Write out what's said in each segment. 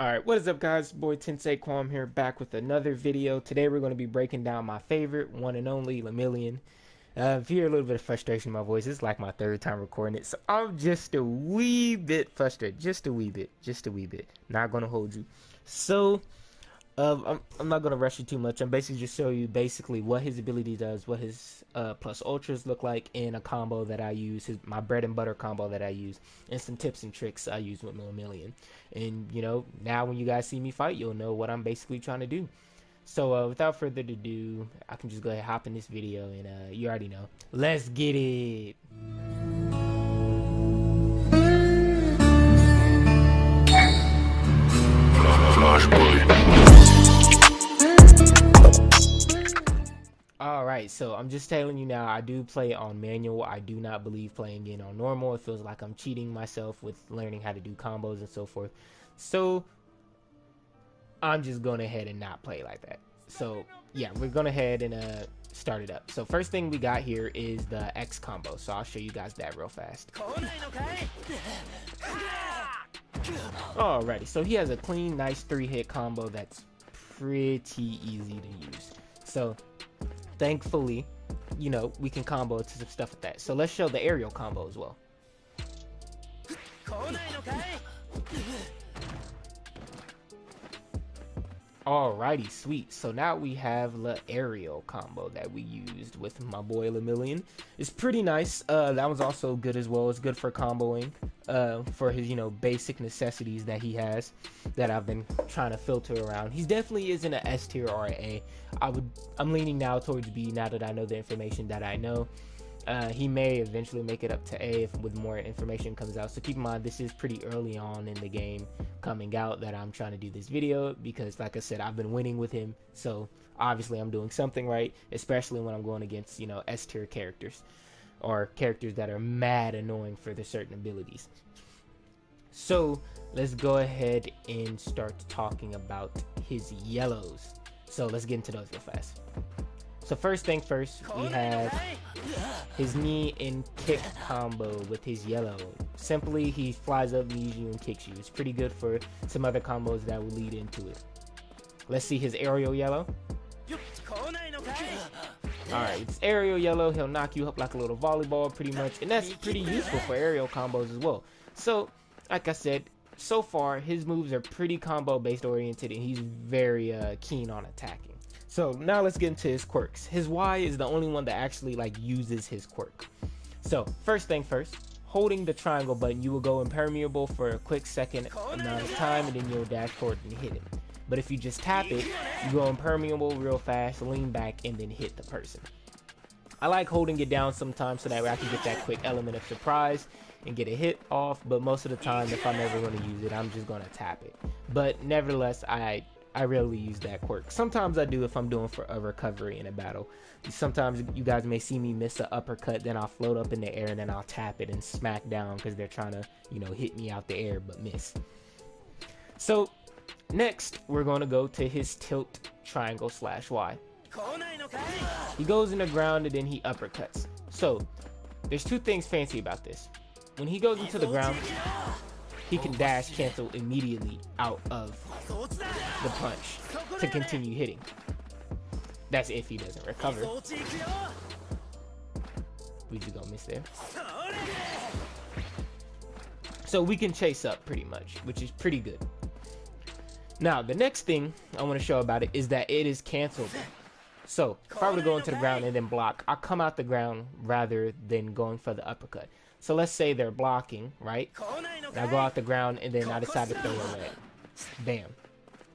Alright, what is up guys? Boy Tensei Kwam here, back with another video. Today we're going to be breaking down my favorite, one and only, Lemillion. If you hear a little bit of frustration in my voice, it's like my third time recording it, so I'm just a wee bit frustrated. Just a wee bit. Not going to hold you. So, I'm not going to rush you too much. I'm basically just show you basically what his ability does, what his plus ultras look like in a combo that I use, my bread and butter combo that I use, and some tips and tricks I use with Lemillion. And, you know, now when you guys see me fight, you'll know what I'm basically trying to do. So, without further ado, I can just go ahead and hop in this video, and you already know. Let's get it! Alright, so I'm just telling you now, I do play on manual. I do not believe playing it on normal. It feels like I'm cheating myself with learning how to do combos and so forth. So, I'm just going ahead and not play like that. So, yeah, we're going ahead and start it up. So, first thing we got here is the X combo. So, I'll show you guys that real fast. Alrighty, so he has a clean, nice 3-hit combo that's pretty easy to use. So, thankfully, you know, we can combo to some stuff with that. So let's show the aerial combo as well. Alrighty, sweet. So now we have the aerial combo that we used with my boy Lemillion. It's pretty nice. That was also good as well. It's good for comboing, for his, you know, basic necessities that he has that I've been trying to filter around. He definitely isn't an S tier or an A. I'm leaning now towards B now that I know the information that I know. He may eventually make it up to A if with more information comes out. So keep in mind, this is pretty early on in the game coming out that I'm trying to do this video, because like I said, I've been winning with him. So obviously I'm doing something right, especially when I'm going against, you know, S tier characters or characters that are mad annoying for their certain abilities. So let's go ahead and start talking about his yellows. So let's get into those real fast. So first thing first, we have his knee and kick combo with his yellow. Simply, he flies up, knees you, and kicks you. It's pretty good for some other combos that will lead into it. Let's see his aerial yellow. Alright, it's aerial yellow. He'll knock you up like a little volleyball pretty much. And that's pretty useful for aerial combos as well. So, like I said, so far, his moves are pretty combo based oriented, and he's very keen on attacking. So now let's get into his quirks. His Y is the only one that actually like uses his quirk. So first thing first, holding the triangle button, you will go impermeable for a quick second amount of time, and then you'll dash forward and hit him. But if you just tap it, you go impermeable real fast, lean back, and then hit the person. I like holding it down sometimes so that way I can get that quick element of surprise and get a hit off, but most of the time, if I'm ever going to use it, I'm just going to tap it. But nevertheless, I rarely use that quirk. Sometimes I do if I'm doing for a recovery in a battle. Sometimes you guys may see me miss an uppercut, then I'll float up in the air and then I'll tap it and smack down because they're trying to, you know, hit me out the air but miss. So next, we're going to go to his tilt triangle / Y. He goes in the ground and then he uppercuts. So there's two things fancy about this. When he goes into the ground, he can dash cancel immediately out of the punch to continue hitting. That's if he doesn't recover. We just gonna miss there. So we can chase up pretty much, which is pretty good. Now, the next thing I want to show about it is that it is cancelable. So if I were to go into the ground and then block, I'll come out the ground rather than going for the uppercut. So let's say they're blocking, right? And I go out the ground and then I decide to throw a red. Bam.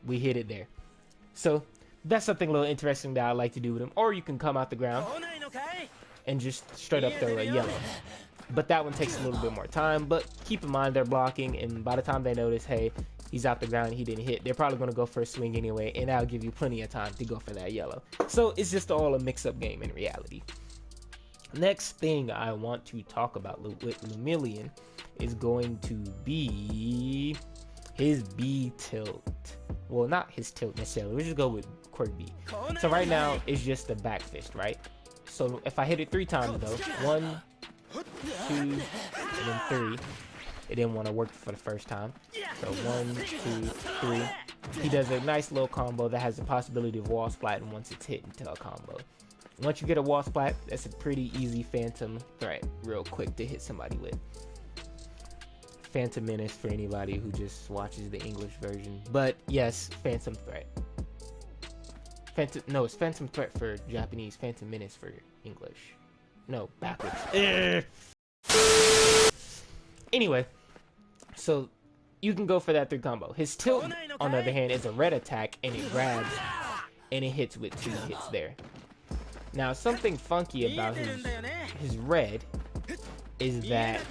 We hit it there. So that's something a little interesting that I like to do with him. Or you can come out the ground and just straight up throw a yellow. But that one takes a little bit more time. But keep in mind they're blocking, and by the time they notice, hey, he's out the ground, he didn't hit, they're probably going to go for a swing anyway, and that'll give you plenty of time to go for that yellow. So it's just all a mix-up game in reality. Next thing I want to talk about with Lemillion is going to be his B tilt. Well, not his tilt necessarily. We'll just go with quirk B. So right now, it's just the back fist, right? So if I hit it 3 times though, 1, 2, and then 3, it didn't want to work for the first time. So 1, 2, 3. He does a nice little combo that has the possibility of wall splatting once it's hit into a combo. Once you get a wall splat, that's a pretty easy phantom threat, real quick to hit somebody with. Phantom Menace for anybody who just watches the English version. But yes, Phantom Threat. No, it's Phantom Threat for Japanese, Phantom Menace for English. No, backwards. Anyway, so you can go for that 3 combo. His tilt, on the other hand, is a red attack, and it grabs, and it hits with 2 hits there. Now, something funky about his red is that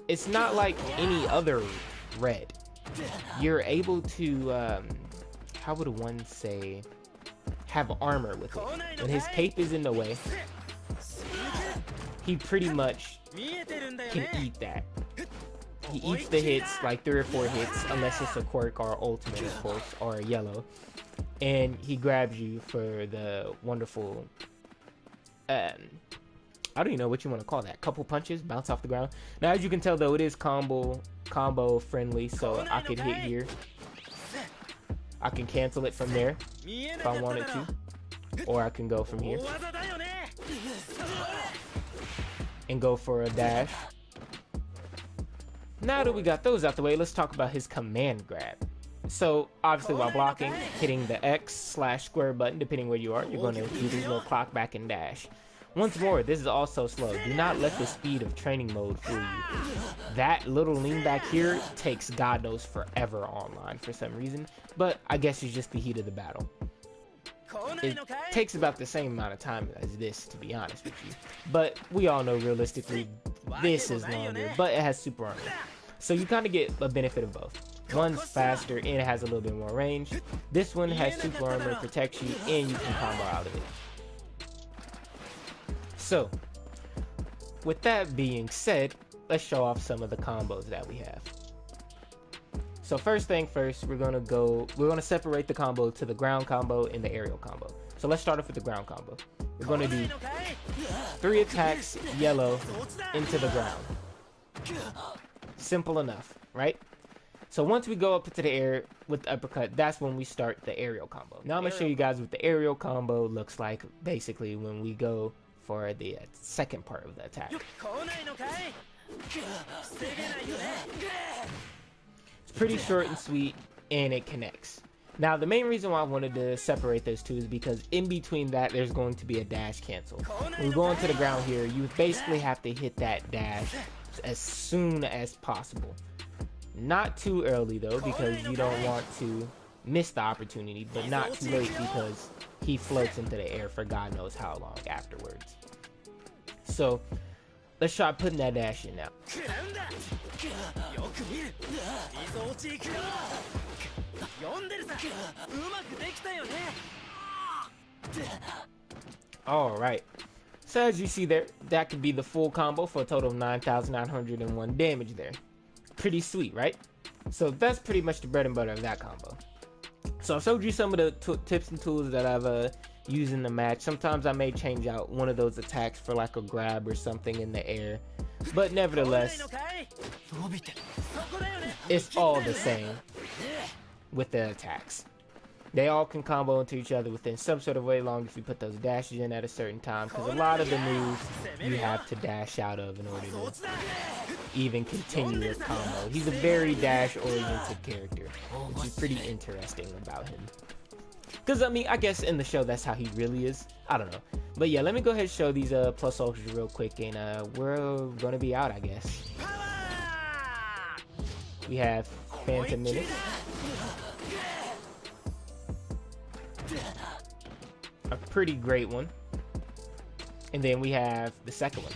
it's not like any other red. You're able to, how would one say, have armor with it. When his cape is in the way, he pretty much can eat that. He eats the hits, like 3 or 4 hits, unless it's a quirk or ultimate, of course, or a yellow. And he grabs you for the wonderful, I don't even know what you want to call that. Couple punches, bounce off the ground. Now, as you can tell, though, it is combo friendly, so I could hit here. I can cancel it from there if I wanted to, or I can go from here and go for a dash. Now that we got those out the way, let's talk about his command grab. So obviously, while blocking, hitting the X/square button, depending where you are, you're going to do these little clock back and dash. Once more, this is also slow. Do not let the speed of training mode fool you. That little lean back here takes God knows forever online for some reason, but I guess it's just the heat of the battle. It takes about the same amount of time as this, to be honest with you. But we all know realistically, this is longer, but it has super armor. So you kind of get a benefit of both. One's faster and it has a little bit more range. This one has super armor, protects you, and you can combo out of it. So, with that being said, let's show off some of the combos that we have. So first thing first, we're gonna separate the combo to the ground combo and the aerial combo. So let's start off with the ground combo. We're gonna do 3 attacks, yellow, into the ground. Simple enough, right? So once we go up into the air with the uppercut, that's when we start the aerial combo. Now I'm gonna show you guys what the aerial combo looks like, basically, when we go for the second part of the attack. It's pretty short and sweet, and it connects. Now, the main reason why I wanted to separate those two is because in between that, there's going to be a dash cancel. When we go into the ground here, you basically have to hit that dash as soon as possible. Not too early, though, because you don't want to miss the opportunity, but not too late because he floats into the air for God knows how long afterwards. So, let's try putting that dash in now. Alright, so as you see there, that could be the full combo for a total of 9,901 damage there. Pretty sweet, right? So that's pretty much the bread and butter of that combo. So I've showed you some of the tips and tools that I've used in the match. Sometimes I may change out one of those attacks for like a grab or something in the air, but nevertheless, it's all the same with the attacks. They all can combo into each other within some sort of way, long as you put those dashes in at a certain time, because a lot of the moves you have to dash out of in order to even continue your combo. He's a very dash-oriented character, which is pretty interesting about him. Because, I mean, I guess in the show, that's how he really is. I don't know. But yeah, let me go ahead and show these plus ultras real quick, and we're going to be out, I guess. We have Phantom Menace. A pretty great one. And then we have the second one.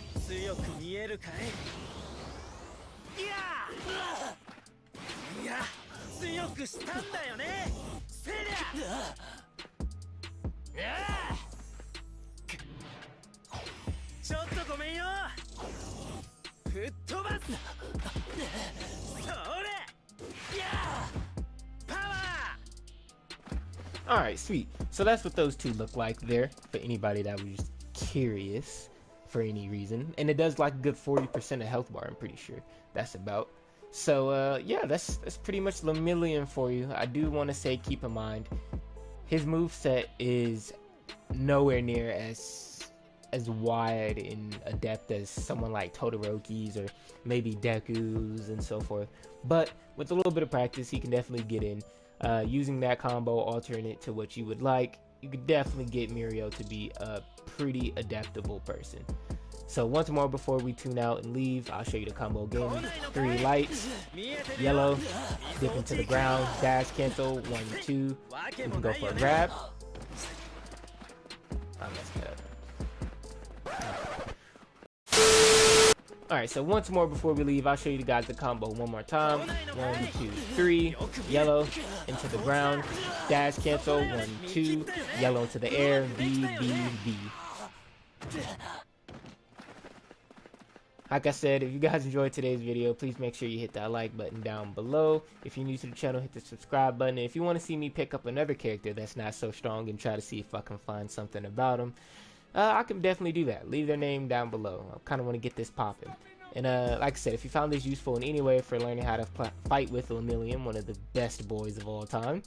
Alright, sweet. So that's what those two look like there, for anybody that was curious for any reason. And it does like a good 40% of health bar, I'm pretty sure. That's about. So yeah, that's pretty much Lemillion for you. I do want to say, keep in mind, his moveset is nowhere near as wide and adept as someone like Todoroki's or maybe Deku's and so forth. But with a little bit of practice, he can definitely get in. Using that combo, altering it to what you would like, you could definitely get Miro to be a pretty adaptable person. So once more before we tune out and leave, I'll show you the combo again. 3 lights, yellow, dip into the ground, dash cancel, 1, 2. You can go for a grab. I messed it up. Alright, so once more before we leave, I'll show you guys the combo one more time. 1, 2, 3, yellow into the ground, dash cancel, 1, 2, yellow into the air, B, B, B. Like I said, if you guys enjoyed today's video, please make sure you hit that like button down below. If you're new to the channel, hit the subscribe button. And if you want to see me pick up another character that's not so strong and try to see if I can find something about him, I can definitely do that. Leave their name down below. I kind of want to get this popping. And like I said, if you found this useful in any way for learning how to fight with Lemillion, one of the best boys of all time,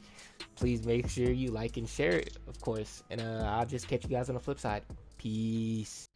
please make sure you like and share it, of course. And I'll just catch you guys on the flip side. Peace.